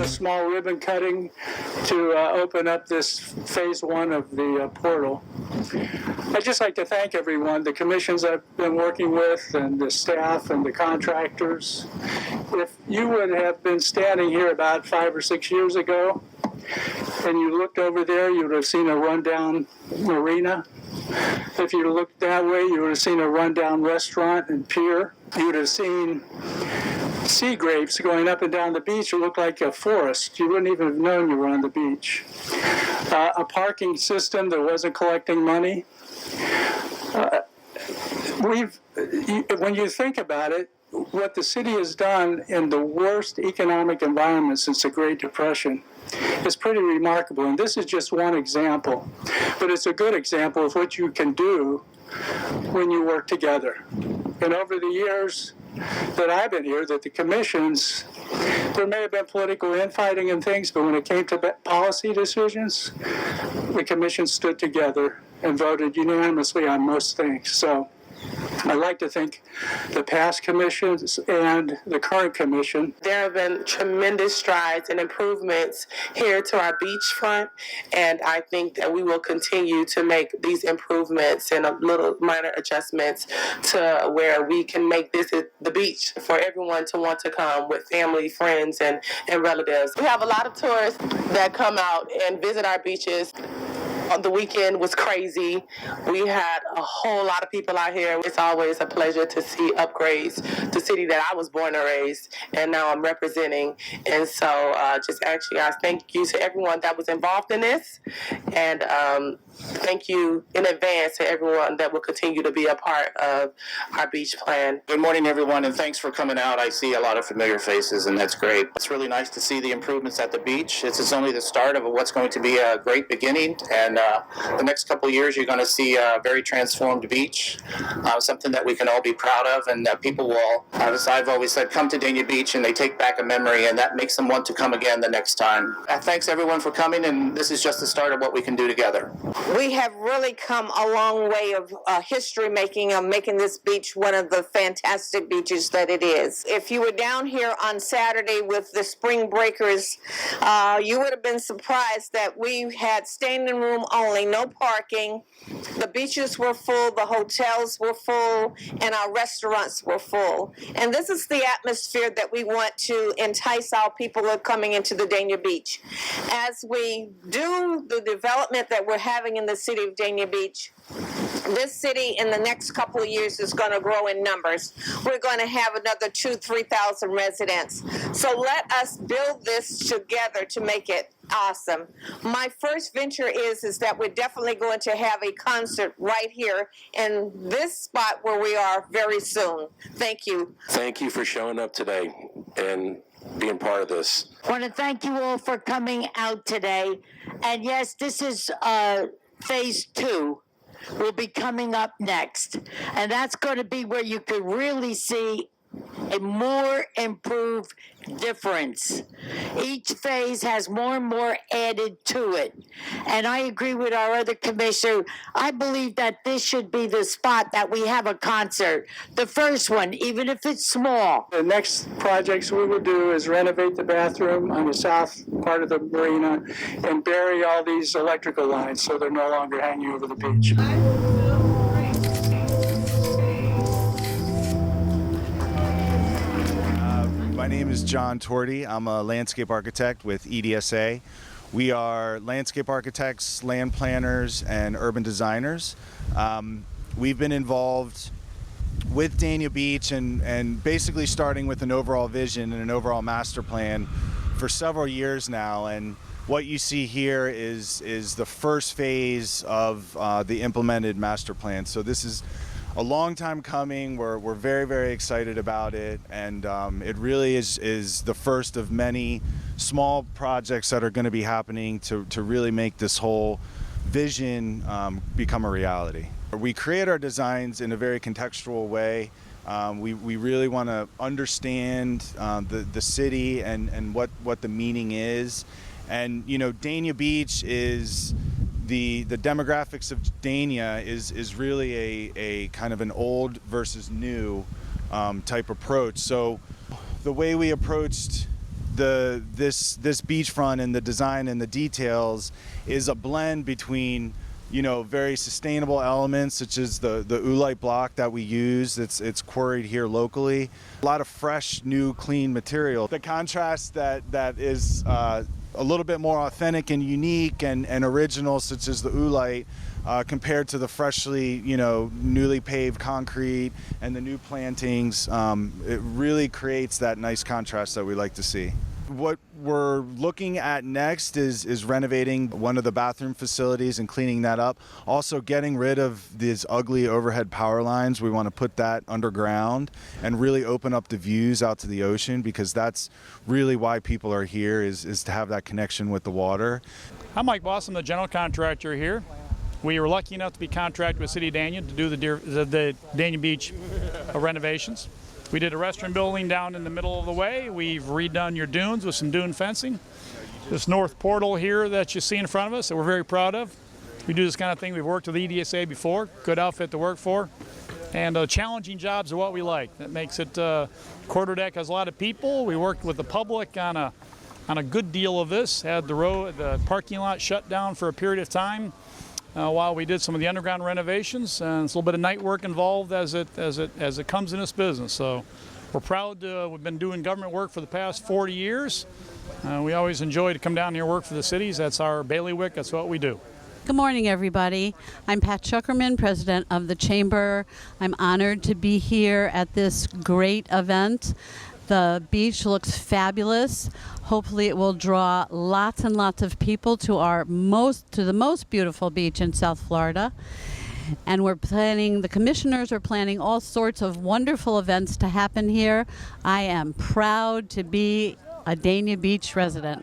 Small ribbon cutting to open up this phase one of the portal. I'd just like to thank everyone, the commissions I've been working with and the staff and the contractors. If you would have been standing here about 5 or 6 years ago and you looked over there, you would have seen a rundown marina. If you looked that way, you would have seen a rundown restaurant and pier. You would have seen sea grapes going up and down the beach. It looked like a forest. You wouldn't even have known you were on the beach. A parking system that wasn't collecting money. When you think about it, what the city has done in the worst economic environment since the Great Depression is pretty remarkable. And this is just one example. But it's a good example of what you can do when you work together. And over the years that I've been here, that the commissions, there may have been political infighting and things, but when it came to policy decisions, the commission stood together and voted unanimously on most things. So I'd like to thank the past commissions and the current commission. There have been tremendous strides and improvements here to our beachfront, and I think that we will continue to make these improvements and little minor adjustments to where we can make this the beach for everyone to want to come with family, friends, and relatives. We have a lot of tourists that come out and visit our beaches. The weekend was crazy. We had a whole lot of people out here. It's always a pleasure to see upgrades, the city that I was born and raised, and now I'm representing. And so just actually, guys, thank you to everyone that was involved in this. And thank you in advance to everyone that will continue to be a part of our beach plan. Good morning, everyone, and thanks for coming out. I see a lot of familiar faces, and that's great. It's really nice to see the improvements at the beach. It's only the start of what's going to be a great beginning, and the next couple of years you're going to see a very transformed beach, something that we can all be proud of, and that people will, as I've always said, come to Dania Beach and they take back a memory, and that makes them want to come again the next time. Thanks everyone for coming, and this is just the start of what we can do together. We have really come a long way of history making of making this beach one of the fantastic beaches that it is. If you were down here on Saturday with the spring breakers, you would have been surprised that we had standing room only, no parking. The beaches were full, the hotels were full, and our restaurants were full. And this is the atmosphere that we want to entice our people who are coming into the Dania Beach. As we do the development that we're having in the city of Dania Beach, this city in the next couple of years is going to grow in numbers. We're going to have another 2,000-3,000 residents. So let us build this together to make it awesome. My first venture is that we're definitely going to have a concert right here in this spot where we are very soon. Thank you. Thank you for showing up today and being part of this. I want to thank you all for coming out today. And yes, this is phase 2. Will be coming up next. And that's going to be where you could really see a more improved difference. Each phase has more and more added to it. And I agree with our other commissioner. I believe that this should be the spot that we have a concert. The first one, even if it's small. The next projects we will do is renovate the bathroom on the south part of the marina and bury all these electrical lines so they're no longer hanging over the beach. My name is John Torty. I'm a landscape architect with EDSA. We are landscape architects, land planners, and urban designers. We've been involved with Dania Beach and basically starting with an overall vision and an overall master plan for several years now. And what you see here is the first phase of the implemented master plan. So this is a long time coming. We're very, very excited about it, and it really is the first of many small projects that are going to be happening to really make this whole vision become a reality. We create our designs in a very contextual way. We really want to understand the city and what the meaning is. And Dania Beach is the demographics of Dania is really a kind of an old versus new type approach. So the way we approached this beachfront and the design and the details is a blend between very sustainable elements such as the oolite block that we use. It's quarried here locally. A lot of fresh, new, clean material. The contrast that is a little bit more authentic and unique and original, such as the oolite, compared to the freshly, newly paved concrete and the new plantings. It really creates that nice contrast that we like to see. What we're looking at next is renovating one of the bathroom facilities and cleaning that up. Also getting rid of these ugly overhead power lines. We want to put that underground and really open up the views out to the ocean, because that's really why people are here, is to have that connection with the water. I'm Mike Boss. I'm the general contractor here. We were lucky enough to be contracted with City of Dania to do the Dania Beach renovations. We did a restroom building down in the middle of the way. We've redone your dunes with some dune fencing. This north portal here that you see in front of us that we're very proud of. We do this kind of thing. We've worked with EDSA before. Good outfit to work for. And challenging jobs are what we like. That makes it, quarter deck has a lot of people. We worked with the public on a good deal of this. Had the parking lot shut down for a period of time while we did some of the underground renovations, and it's a little bit of night work involved as it comes in this business. So we're proud we've been doing government work for the past 40 years. We always enjoy to come down here and work for the cities. That's our bailiwick. That's what we do. Good morning, everybody. I'm Pat Schuckerman, president of the Chamber. I'm honored to be here at this great event. The beach looks fabulous. Hopefully it will draw lots and lots of people to the most beautiful beach in South Florida. And the commissioners are planning all sorts of wonderful events to happen here. I am proud to be a Dania Beach resident.